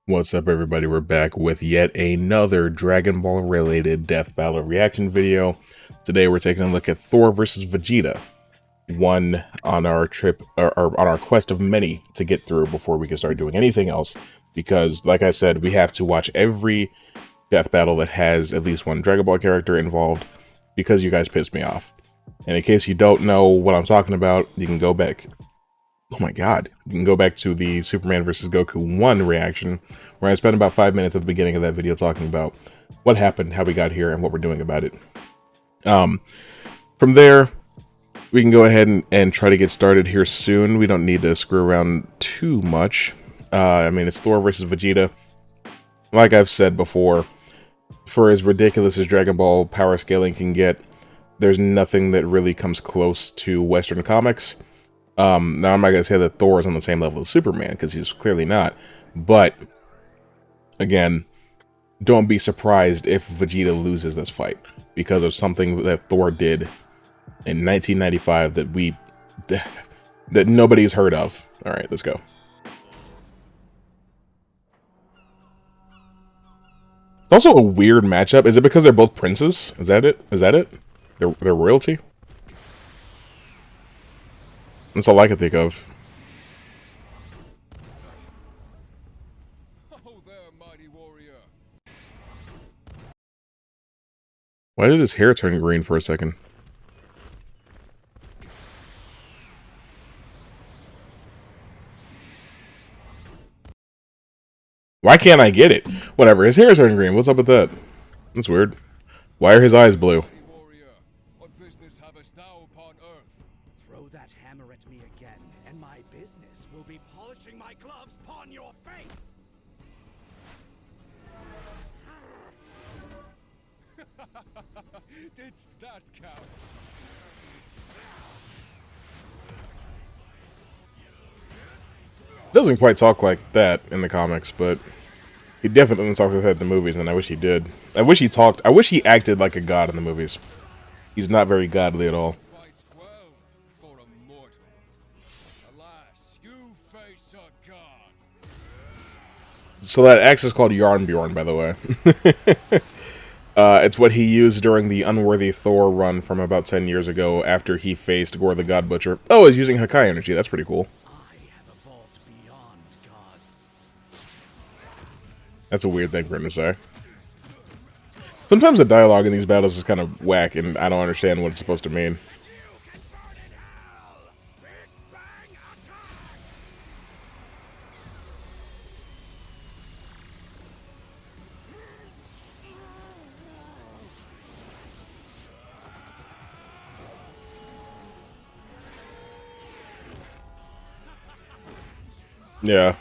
What's up, everybody? We're back with yet another Dragon Ball related death battle reaction video. Today we're taking a look at Thor versus Vegeta, one on our trip or on our quest of many to get through before we can start doing anything else, because like I said, we have to watch every death battle that has at least one Dragon Ball character involved, because you guys pissed me off. And in case you don't know what I'm talking about, you can go back. Oh my god. You can go back to the Superman vs. Goku 1 reaction, where I spent about 5 minutes at the beginning of that video talking about what happened, how we got here, and what we're doing about it. From there, we can go ahead and try to get started here soon. We don't need to screw around too much. I mean, it's Thor versus Vegeta. Like I've said before, for as ridiculous as Dragon Ball power scaling can get, there's nothing that really comes close to Western comics. Now I'm not gonna say that Thor is on the same level as Superman, because he's clearly not. But again, don't be surprised if Vegeta loses this fight because of something that Thor did in 1995 that nobody's heard of. All right, let's go. It's also a weird matchup. Is it because they're both princes? Is that it? Is that it? They're royalty? That's all I can think of. Oh there, mighty warrior. Why did his hair turn green for a second? Why can't I get it? Whatever, his hair is turning green. What's up with that? That's weird. Why are his eyes blue? What business havest thou upon earth? Throw that hammer at me again, and my business will be polishing my gloves upon your face. Didst that count? Doesn't quite talk like that in the comics, but he definitely talks like that in the movies, and I wish he did. I wish he acted like a god in the movies. He's not very godly at all. Fightst well for a mortal. Alas, you face a god. So that axe is called Yarnbjorn, by the way. It's what he used during the Unworthy Thor run from about 10 years ago after he faced Gore the God Butcher. Oh, he's using Hakai energy. That's pretty cool. I have evolved beyond gods. That's a weird thing for him to say. Sometimes the dialogue in these battles is kind of whack, and I don't understand what it's supposed to mean. Yeah.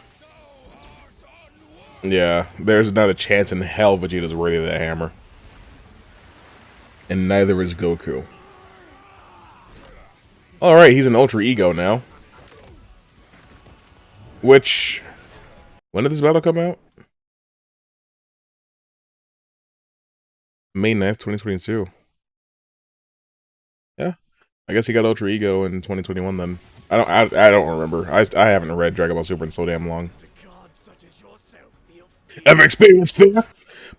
Yeah, there's not a chance in hell Vegeta's worthy of that hammer. And neither is Goku. Alright, he's an Ultra Ego now. Which... when did this battle come out? May 9th, 2022. Yeah. I guess he got Ultra Ego in 2021 then. I don't remember. I haven't read Dragon Ball Super in so damn long. I've experienced fear.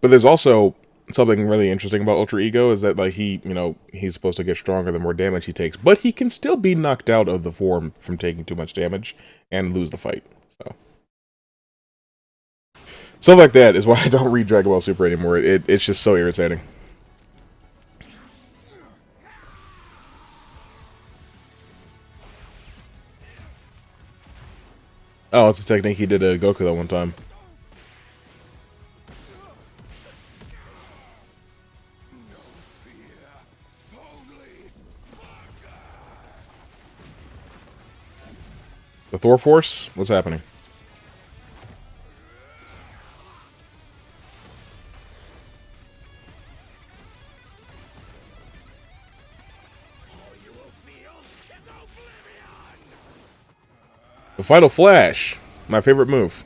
But there's also something really interesting about Ultra Ego is that, like, he's supposed to get stronger the more damage he takes, but he can still be knocked out of the form from taking too much damage and lose the fight. So stuff like that is why I don't read Dragon Ball Super anymore. It's just so irritating. Oh, it's a technique he did to Goku that one time. The Thor Force? What's happening? The Final Flash! My favorite move.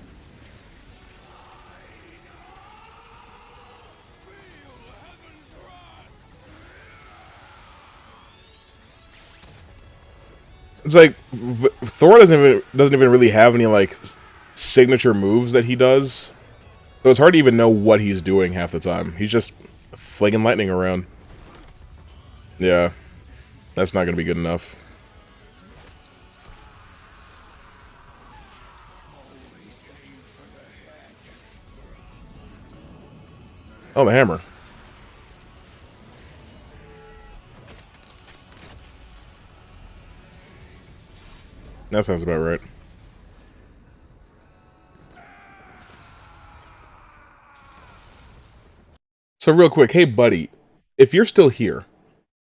It's like Thor doesn't even really have any like signature moves that he does. So it's hard to even know what he's doing half the time. He's just flinging lightning around. Yeah, that's not going to be good enough. Oh, the hammer. That sounds about right. So real quick, hey buddy, if you're still here,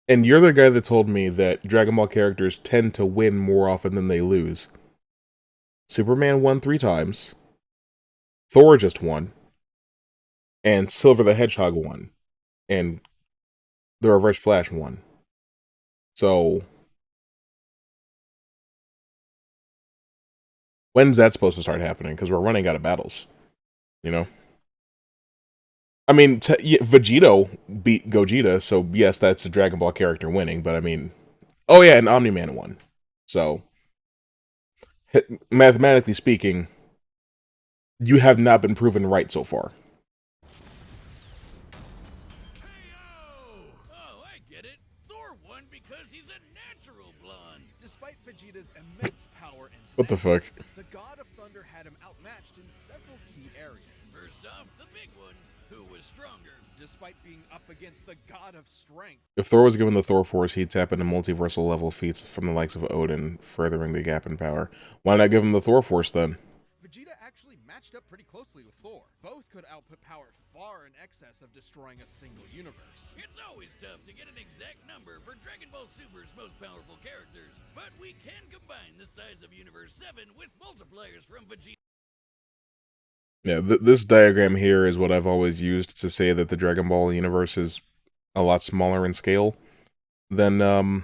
and you're the guy that told me that Dragon Ball characters tend to win more often than they lose, Superman won 3 times, Thor just won, and Silver the Hedgehog won, and the Reverse Flash won. So, when's that supposed to start happening? Because we're running out of battles, you know? I mean, Vegito beat Gogeta, so yes, that's a Dragon Ball character winning, but I mean... Oh yeah, and Omni-Man won. So, mathematically speaking, you have not been proven right so far. Oh, I get it. Thor won because he's a natural blonde. Despite Vegeta's immense power and What the fuck? the God of Thunder had him outmatched in several key areas. First off, the big one, who was stronger, despite being up against the God of Strength. If Thor was given the Thor Force, he'd tap into multiversal level feats from the likes of Odin, furthering the gap in power. Why not give him the Thor Force then? Vegeta actually matched up pretty closely with Thor. Both could output power far in excess of destroying a single universe. It's always tough to get an exact number for Dragon Ball Super's most powerful characters, but we can combine the size of Universe 7 with multipliers from Vegeta. Yeah, this diagram here is what I've always used to say that the Dragon Ball universe is a lot smaller in scale than the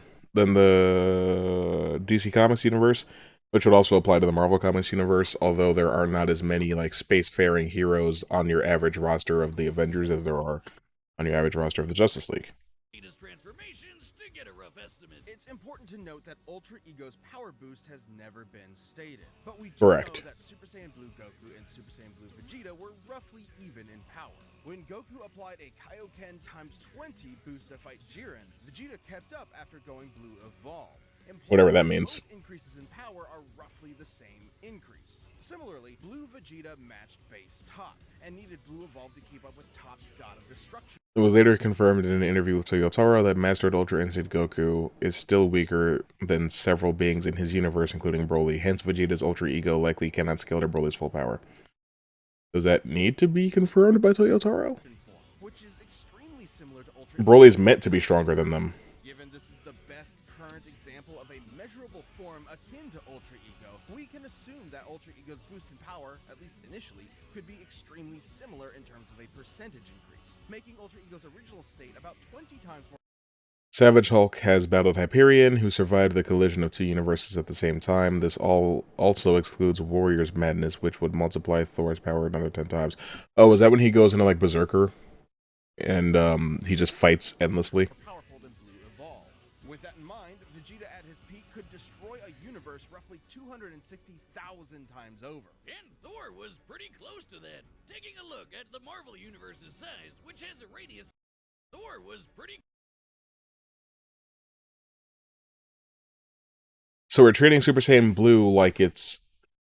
DC Comics universe, which would also apply to the Marvel Comics universe, although there are not as many like spacefaring heroes on your average roster of the Avengers as there are on your average roster of the Justice League. Transformations to get a rough estimate. It's important to note that Ultra Ego's power boost has never been stated, but we do Correct. know that Super Saiyan Blue Goku and Super Saiyan Blue Vegeta were roughly even in power. When Goku applied a Kaioken times 20 boost to fight Jiren, Vegeta kept up after going Blue Evolve. Whatever that means. Both increases in power are roughly the same increase. Similarly, Blue Vegeta matched base Top, and needed Blue Evolve to keep up with Top's God of Destruction. It was later confirmed in an interview with Toyotaro that Mastered Ultra Instinct Goku is still weaker than several beings in his universe, including Broly. Hence, Vegeta's Ultra Ego likely cannot scale to Broly's full power. Does that need to be confirmed by Toyotaro? Which is extremely similar to Ultra Broly's meant to be stronger than them. Given this is the best current example of a measurable form akin to Ultra Ego, we can assume that Ultra Ego's boost in power, at least initially, could be extremely similar in terms of a percentage increase, making Ultra Ego's original state about 20 times more. Savage Hulk has battled Hyperion, who survived the collision of 2 universes at the same time. This also excludes Warrior's Madness, which would multiply Thor's power another 10 times. Oh, is that when he goes into, like, Berserker? And, he just fights endlessly? Powerful than Blue Evolve. With that in mind, Vegeta at his peak could destroy a universe roughly 260,000 times over. And Thor was pretty close to that. Taking a look at the Marvel Universe's size, which has a radius, Thor was pretty. So we're treating Super Saiyan Blue like it's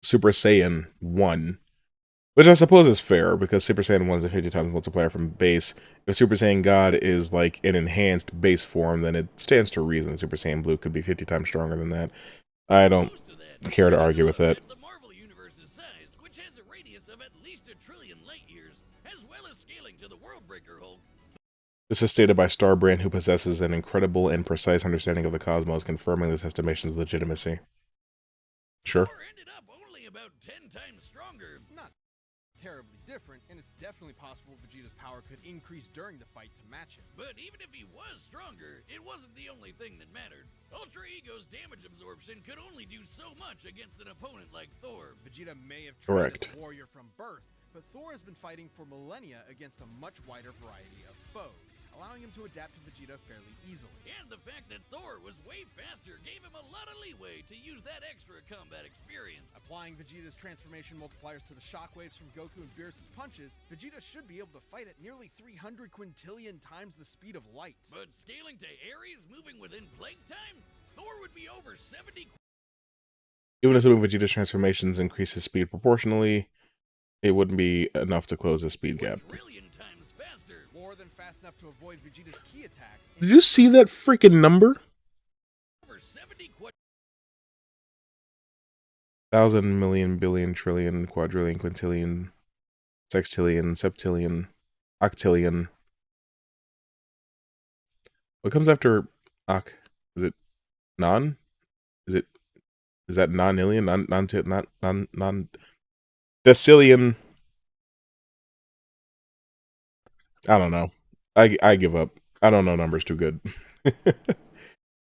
Super Saiyan 1. Which I suppose is fair, because Super Saiyan 1 is a 50 times multiplier from base. If Super Saiyan God is like an enhanced base form, then it stands to reason Super Saiyan Blue could be 50 times stronger than that. I don't care to argue with that. The Marvel Universe's size, which has a radius of at least 1 trillion light years, as well as scaling to the Worldbreaker Hulk. This is stated by Starbrand, who possesses an incredible and precise understanding of the cosmos, confirming this estimation's legitimacy. Sure. Thor ended up only about 10 times stronger. Not terribly different, and it's definitely possible Vegeta's power could increase during the fight to match it. But even if he was stronger, it wasn't the only thing that mattered. Ultra Ego's damage absorption could only do so much against an opponent like Thor. Vegeta may have trained as a warrior from birth, but Thor has been fighting for millennia against a much wider variety of foes, allowing him to adapt to Vegeta fairly easily. And the fact that Thor was way faster gave him a lot of leeway to use that extra combat experience. Applying Vegeta's transformation multipliers to the shockwaves from Goku and Beerus' punches, Vegeta should be able to fight at nearly 300 quintillion times the speed of light. But scaling to Ares moving within plague time? Thor would be over 70. Even assuming Vegeta's transformations increase his speed proportionally, it wouldn't be enough to close the speed gap. Trillion times faster. More than fast enough to avoid Vegeta's key attacks. Did you see that freaking number? Over 70 Thousand, million, billion, trillion, quadrillion, quintillion, sextillion, septillion, octillion. What comes after oc? Is it non? Is that non-illion? Non decillion. I don't know. I give up. I don't know numbers too good.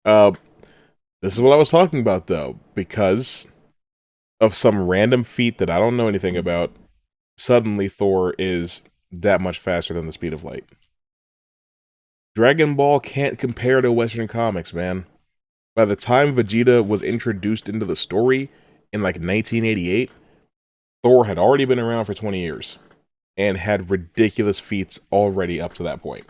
This is what I was talking about though, because of some random feat that I don't know anything about, suddenly Thor is that much faster than the speed of light. Dragon Ball can't compare to Western comics, man. By the time Vegeta was introduced into the story in like 1988, Thor had already been around for 20 years and had ridiculous feats already up to that point.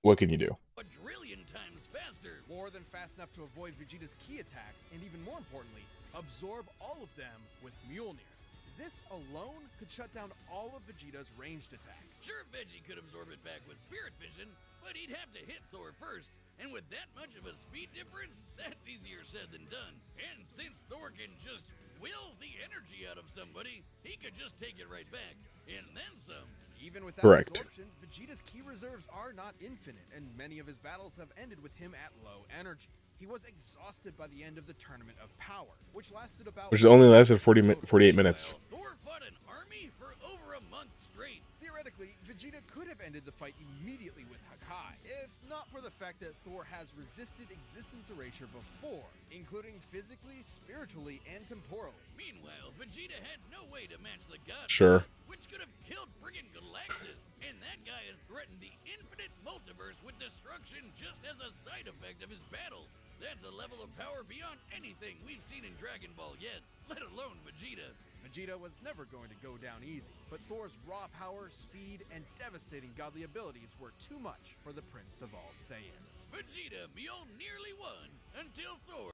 What can you do? quadrillion times faster. More than fast enough to avoid Vegeta's key attacks, and even more importantly, absorb all of them with Mjolnir. This alone could shut down all of Vegeta's ranged attacks. Sure, Veggie could absorb it back with Spirit Vision, but he'd have to hit Thor first. And with that much of a speed difference, that's easier said than done. And since Thor can just will the energy out of somebody, he could just take it right back. And then some. Even without Correct. absorption, Vegeta's key reserves are not infinite, and many of his battles have ended with him at low energy. He was exhausted by the end of the Tournament of Power, which lasted about... Which only lasted 48 minutes. Thor fought an army for over a month straight. Theoretically, Vegeta could have ended the fight immediately with Hakai, if not for the fact that Thor has resisted existence erasure before, including physically, spiritually, and temporally. Meanwhile, Vegeta had no way to match the god, Sure. which could have killed friggin' Galactus. And that guy has threatened the infinite multiverse with destruction just as a side effect of his battles. That's a level of power beyond anything we've seen in Dragon Ball yet, let alone Vegeta. Vegeta was never going to go down easy, but Thor's raw power, speed, and devastating godly abilities were too much for the Prince of All Saiyans. Vegeta nearly won until Thor.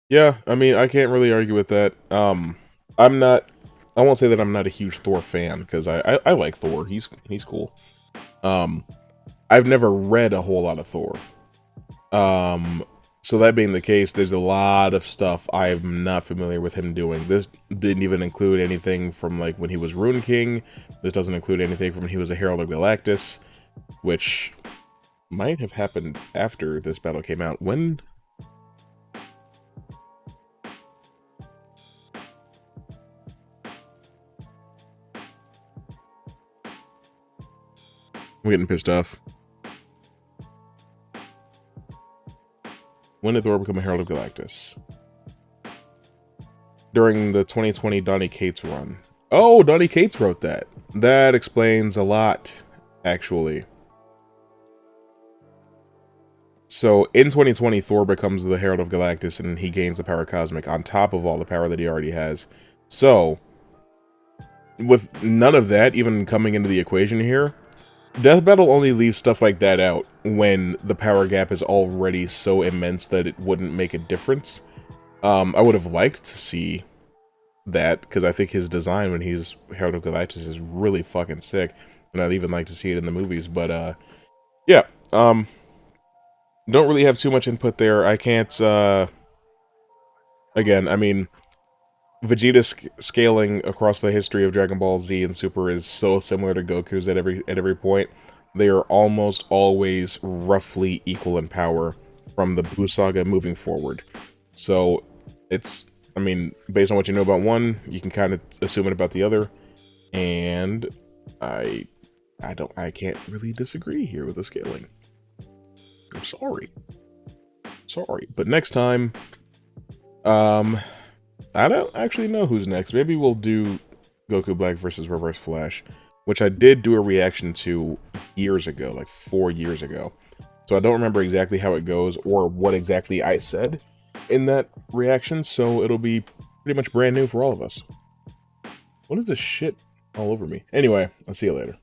Yeah, I mean, I can't really argue with that. I won't say that I'm not a huge Thor fan, because I like Thor. He's cool. I've never read a whole lot of Thor. So that being the case, there's a lot of stuff I'm not familiar with him doing. This didn't even include anything from like when he was Rune King. This doesn't include anything from when he was a Herald of Galactus, which might have happened after this battle came out. When? I'm getting pissed off. When did Thor become a Herald of Galactus? During the 2020 Donny Cates run. Oh, Donny Cates wrote that. That explains a lot, actually. So, in 2020, Thor becomes the Herald of Galactus, and he gains the power cosmic on top of all the power that he already has. So, with none of that even coming into the equation here, Death Battle only leaves stuff like that out when the power gap is already so immense that it wouldn't make a difference. I would have liked to see that, because I think his design when he's Herald of Galactus is really fucking sick, and I'd even like to see it in the movies, but, yeah, don't really have too much input there. I can't, again, I mean, Vegeta's scaling across the history of Dragon Ball Z and Super is so similar to Goku's at every point. They are almost always roughly equal in power from the Buu Saga moving forward. So it's, I mean, based on what you know about one, you can kind of assume it about the other. And I can't really disagree here with the scaling. I'm sorry. Sorry. But next time, I don't actually know who's next. Maybe we'll do Goku Black versus Reverse Flash, which I did do a reaction to years ago, like 4 years ago. So I don't remember exactly how it goes or what exactly I said in that reaction, so it'll be pretty much brand new for all of us. What is this shit all over me? Anyway, I'll see you later.